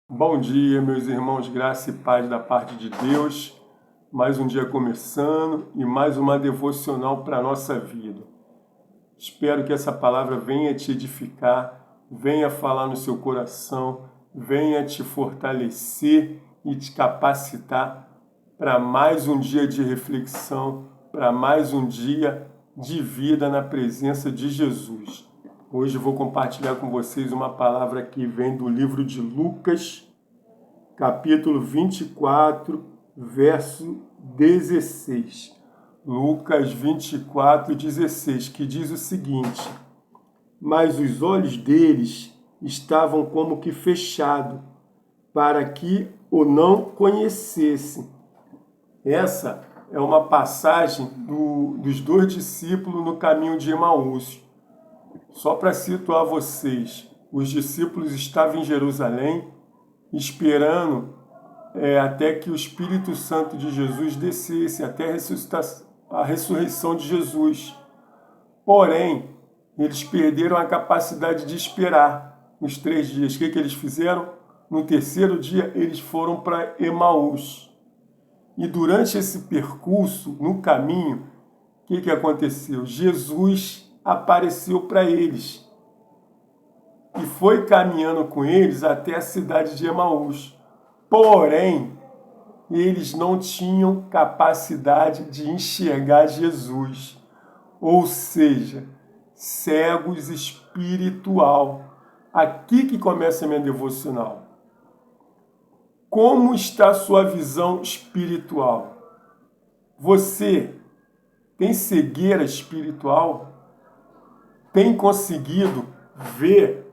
Bom dia, meus irmãos, graça e paz da parte de Deus. Mais um dia começando e mais uma devocional para a nossa vida. Espero que essa palavra venha te edificar, venha falar no seu coração, venha te fortalecer e te capacitar para mais um dia de reflexão, para mais um dia de vida na presença de Jesus. Hoje vou compartilhar com vocês uma palavra que vem do livro de Lucas, capítulo 24, verso 16. Lucas 24, 16, que diz o seguinte: Mas os olhos deles estavam como que fechados, para que o não conhecessem. Essa é uma passagem dos dois discípulos no caminho de Emaús. Só para situar vocês, os discípulos estavam em Jerusalém, esperando até que o Espírito Santo de Jesus descesse, até a ressurreição de Jesus. Porém, eles perderam a capacidade de esperar os 3 dias. O que eles fizeram? No terceiro dia, eles foram para Emaús. E durante esse percurso, no caminho, o que aconteceu? Jesus apareceu para eles e foi caminhando com eles até a cidade de Emaús. Porém, eles não tinham capacidade de enxergar Jesus, ou seja, cegos espiritual. Aqui que começa a minha devocional. Como está a sua visão espiritual? Você tem cegueira espiritual? Tem conseguido ver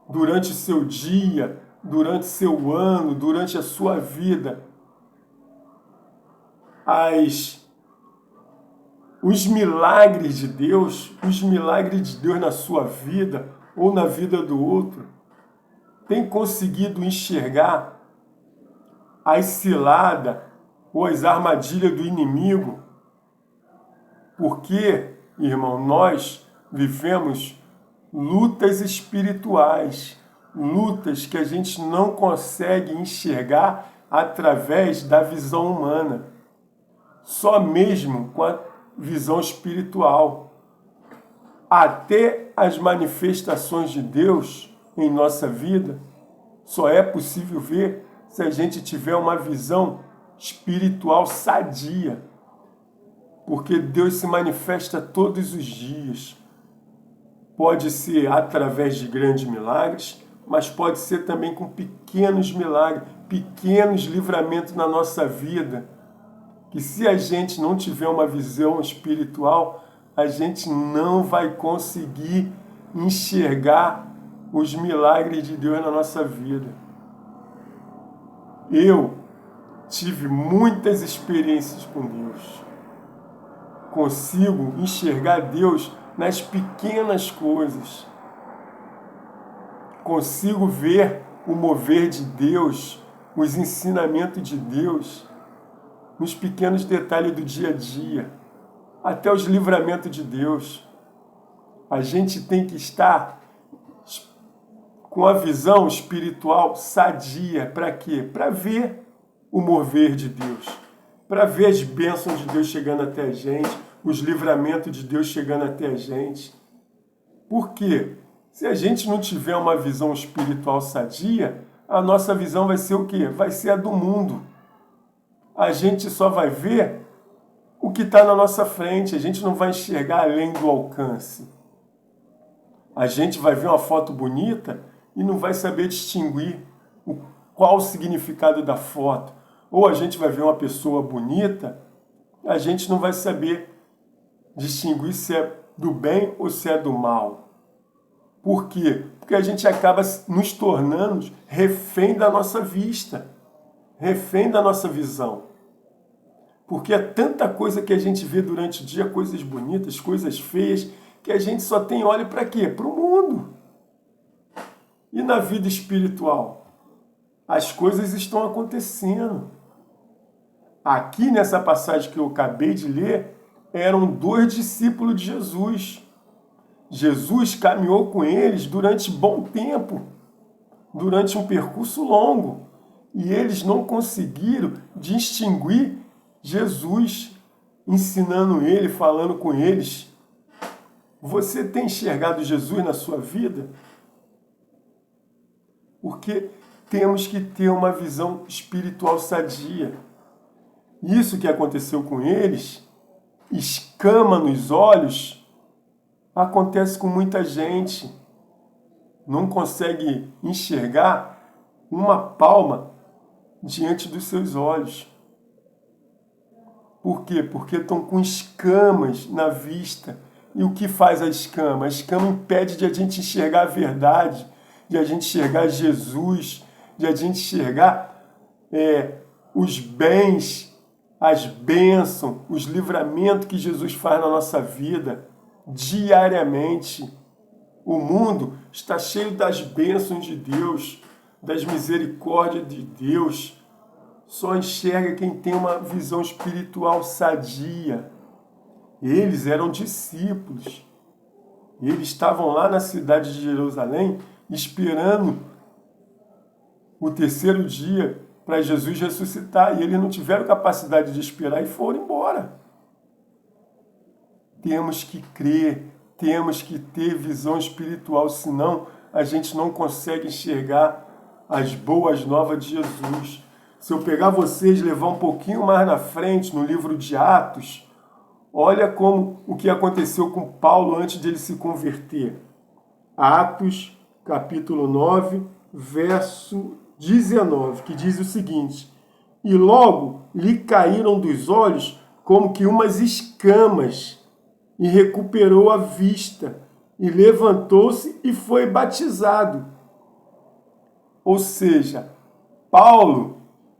durante seu dia, durante seu ano, durante a sua vida, os milagres de Deus na sua vida ou na vida do outro? Tem conseguido enxergar as ciladas ou as armadilhas do inimigo? Porque, irmão, nós vivemos lutas espirituais, lutas que a gente não consegue enxergar através da visão humana, só mesmo com a visão espiritual. Até as manifestações de Deus em nossa vida só é possível ver se a gente tiver uma visão espiritual sadia, porque Deus se manifesta todos os dias. Pode ser através de grandes milagres, mas pode ser também com pequenos milagres, pequenos livramentos na nossa vida, que se a gente não tiver uma visão espiritual, a gente não vai conseguir enxergar os milagres de Deus na nossa vida. Eu tive muitas experiências com Deus. Consigo enxergar Deus nas pequenas coisas. Consigo ver o mover de Deus, os ensinamentos de Deus, nos pequenos detalhes do dia a dia, até os livramentos de Deus. A gente tem que estar com a visão espiritual sadia. Para quê? Para ver o mover de Deus, para ver as bênçãos de Deus chegando até a gente, os livramentos de Deus chegando até a gente. Por quê? Se a gente não tiver uma visão espiritual sadia, a nossa visão vai ser o quê? Vai ser a do mundo. A gente só vai ver o que está na nossa frente, a gente não vai enxergar além do alcance. A gente vai ver uma foto bonita e não vai saber distinguir qual o significado da foto. Ou a gente vai ver uma pessoa bonita, a gente não vai saber distinguir se é do bem ou se é do mal. Por quê? Porque a gente acaba nos tornando refém da nossa vista, refém da nossa visão. Porque é tanta coisa que a gente vê durante o dia, coisas bonitas, coisas feias, que a gente só tem olho para quê? Para o mundo. E na vida espiritual? As coisas estão acontecendo. Aqui nessa passagem que eu acabei de ler, eram 2 discípulos de Jesus. Jesus caminhou com eles durante bom tempo. durante um percurso longo e eles não conseguiram distinguir Jesus ensinando ele, falando com eles. Você tem enxergado Jesus na sua vida? Porque temos que ter uma visão espiritual sadia. Isso que aconteceu com eles, escama nos olhos, acontece com muita gente. Não consegue enxergar uma palma diante dos seus olhos. Por quê? Porque estão com escamas na vista. E o que faz a escama? A escama impede de a gente enxergar a verdade, de a gente enxergar Jesus, de a gente enxergar os bens, as bênçãos, os livramentos que Jesus faz na nossa vida diariamente. O mundo está cheio das bênçãos de Deus, das misericórdias de Deus. Só enxerga quem tem uma visão espiritual sadia. Eles eram discípulos. Eles estavam lá na cidade de Jerusalém esperando o terceiro dia para Jesus ressuscitar. E eles não tiveram capacidade de esperar e foram embora. Temos que crer, temos que ter visão espiritual, senão a gente não consegue enxergar as boas novas de Jesus. Se eu pegar vocês e levar um pouquinho mais na frente, no livro de Atos, olha como o que aconteceu com Paulo antes de ele se converter. Atos, capítulo 9, verso 19, que diz o seguinte: E logo lhe caíram dos olhos como que umas escamas, e recuperou a vista, e levantou-se e foi batizado. Ou seja, Paulo,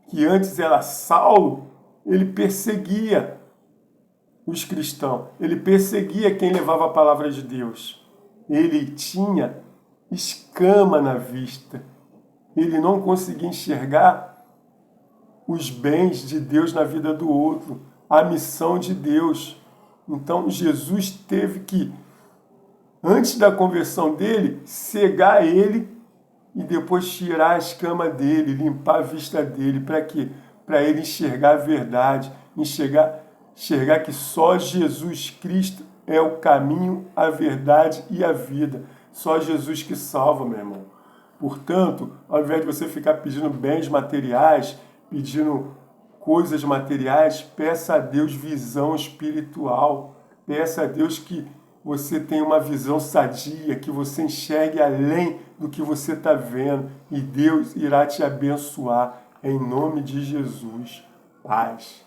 que antes era Saulo, ele perseguia os cristãos, ele perseguia quem levava a palavra de Deus. Ele tinha escama na vista, ele não conseguia enxergar os bens de Deus na vida do outro, a missão de Deus. Então Jesus teve que, antes da conversão dele, cegar ele e depois tirar a escama dele, limpar a vista dele. Para quê? Para ele enxergar a verdade, enxergar que só Jesus Cristo é o caminho, a verdade e a vida. Só Jesus que salva, meu irmão. Portanto, ao invés de você ficar pedindo bens materiais, pedindo coisas materiais, peça a Deus visão espiritual. Peça a Deus que você tenha uma visão sadia, que você enxergue além do que você está vendo. E Deus irá te abençoar. Em nome de Jesus. Paz.